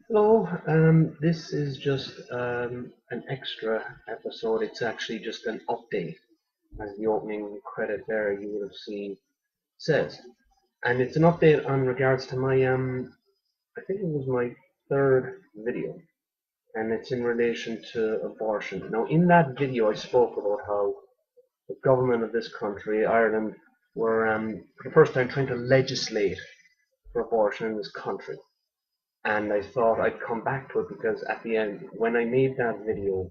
Hello, this is just an extra episode. It's actually just an update, as the opening credit there you would have seen says. And it's an update on regards to my, I think it was my third video, and it's in relation to abortion. Now, in that video, I spoke about how the government of this country, Ireland, were for the first time trying to legislate for abortion in this country. And I thought I'd come back to it because at the end, when I made that video,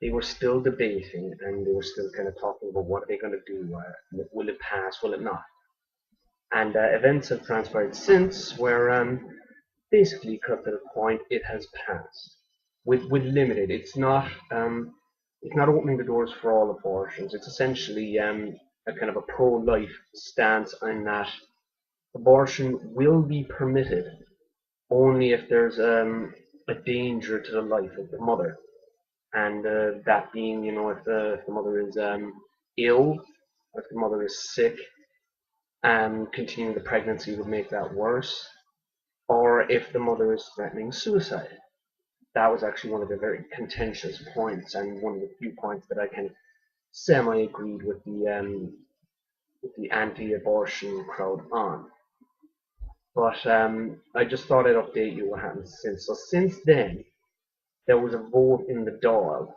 they were still debating and they were still kind of talking about what are they going to do, will it pass, will it not? And events have transpired since where basically cut to the point, it has passed with limited. It's not opening the doors for all abortions. It's essentially a kind of a pro-life stance in that abortion will be permitted only if there's a danger to the life of the mother, and that being, if the mother is ill, or if the mother is sick, and continuing the pregnancy would make that worse, or if the mother is threatening suicide. That was actually one of the very contentious points, and one of the few points that I can semi-agreed with the anti-abortion crowd on. But I just thought I'd update you what happened since. So since then, there was a vote in the Dáil,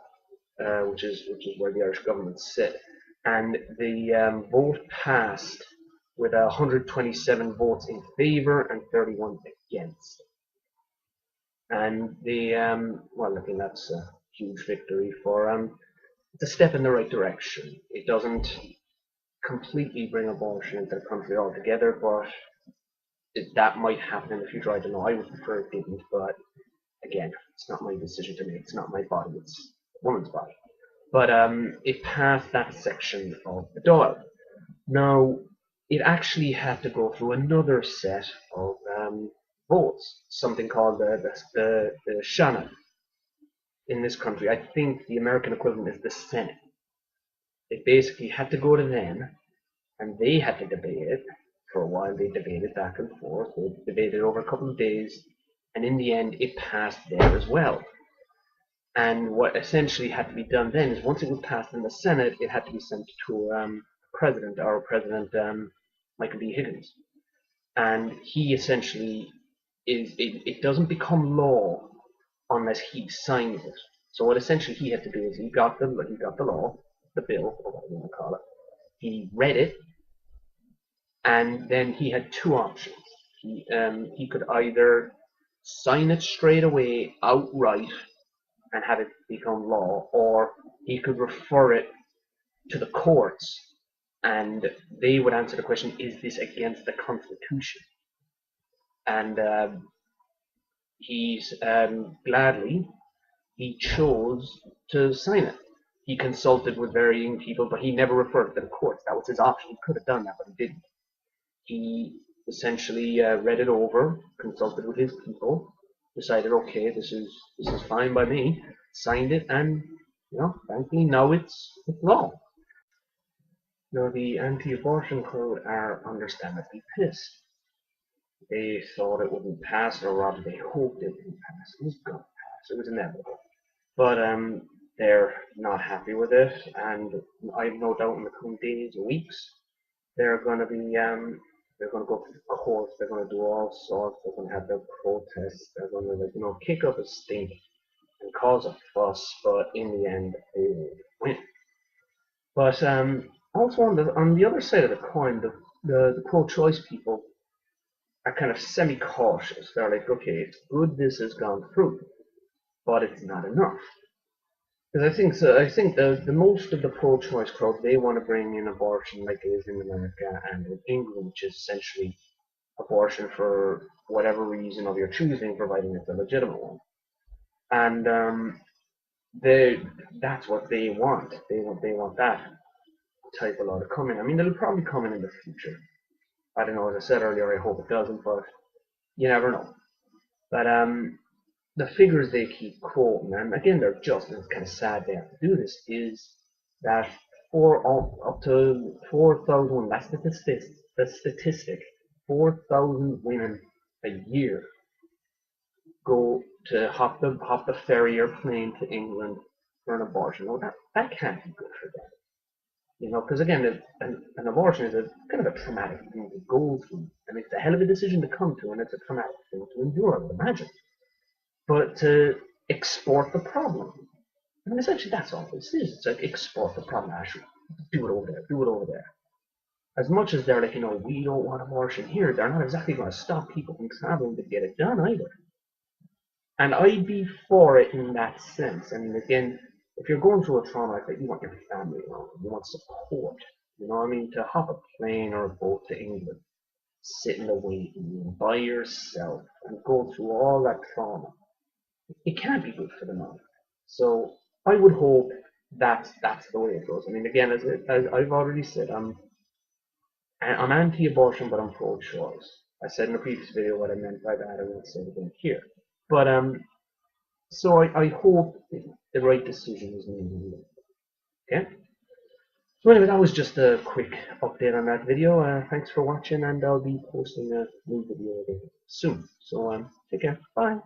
which is where the Irish government sit, and the vote passed with 127 votes in favour and 31 against. And I think that's a huge victory for it's a step in the right direction. It doesn't completely bring abortion into the country altogether, but that might happen in the future. I don't know. I would prefer it didn't, but again, it's not my decision to make. It's not my body. It's a woman's body. But it passed that section of the Dáil. Now, it actually had to go through another set of votes, something called the Seanad in this country. I think the American equivalent is the Senate. It basically had to go to them, and they had to debate it for a while. They debated back and forth. They debated over a couple of days, and in the end, it passed there as well. And what essentially had to be done then is once it was passed in the Senate, it had to be sent to President Michael D. Higgins. And he essentially it doesn't become law unless he signs it. So what essentially he had to do is he got the law, the bill, or whatever you want to call it. He read it, and then he had two options. He could either sign it straight away outright and have it become law, or he could refer it to the courts and they would answer the question, is this against the Constitution? And he's gladly, he chose to sign it. He consulted with varying people, but he never referred it to the courts. That was his option. He could have done that, but he didn't. He essentially read it over, consulted with his people, decided, okay, this is fine by me, signed it, and frankly, now it's law. Now the anti-abortion crowd are understandably pissed. They thought it wouldn't pass, or rather, they hoped it wouldn't pass. It was gonna pass. It was inevitable. But they're not happy with it, and I have no doubt in the coming days or weeks they're going to be they're going to go to the courts. They're going to do all sorts. They're going to have their protests. They're going to kick up a stink and cause a fuss. But in the end, they will win. But also on the other side of the coin, the pro-choice people are kind of semi-cautious. They're like, okay, it's good this has gone through, but it's not enough. Because I think so. I think the most of the pro-choice crowd they want to bring in abortion like it is in America and in England, which is essentially abortion for whatever reason of your choosing, providing it's a legitimate one. And they that's what they want. They want that type of law to come in. I mean, it'll probably come in the future. I don't know. As I said earlier, I hope it doesn't, but you never know. But the figures they keep quoting, and again, they're just, and it's kind of sad they have to do this, is that for up to 4,000, that's the statistic, 4,000 women a year go to hop the ferry or plane to England for an abortion. No, that can't be good for them. You know, because again, an abortion is a kind of a traumatic thing to go through, and it's a hell of a decision to come to, and it's a traumatic thing to endure, I would imagine. But to export the problem, I mean, essentially that's all this is. It's like export the problem. Actually, do it over there. Do it over there. As much as they're like, we don't want abortion here, they're not exactly going to stop people from traveling to get it done either. And I'd be for it in that sense. I mean, again, if you're going through a trauma like that, you want your family around, you want support. You know what I mean? To hop a plane or a boat to England, sit in the waiting room by yourself, and go through all that trauma, it can't be good for the mind. So I would hope that that's the way it goes. I mean, again, as I've already said, I'm anti-abortion, but I'm pro-choice. I said in a previous video what I meant by that. I won't say it again here. But so I hope the right decision is made. Okay. So anyway, that was just a quick update on that video. Thanks for watching, and I'll be posting a new video again soon. So take care. Bye.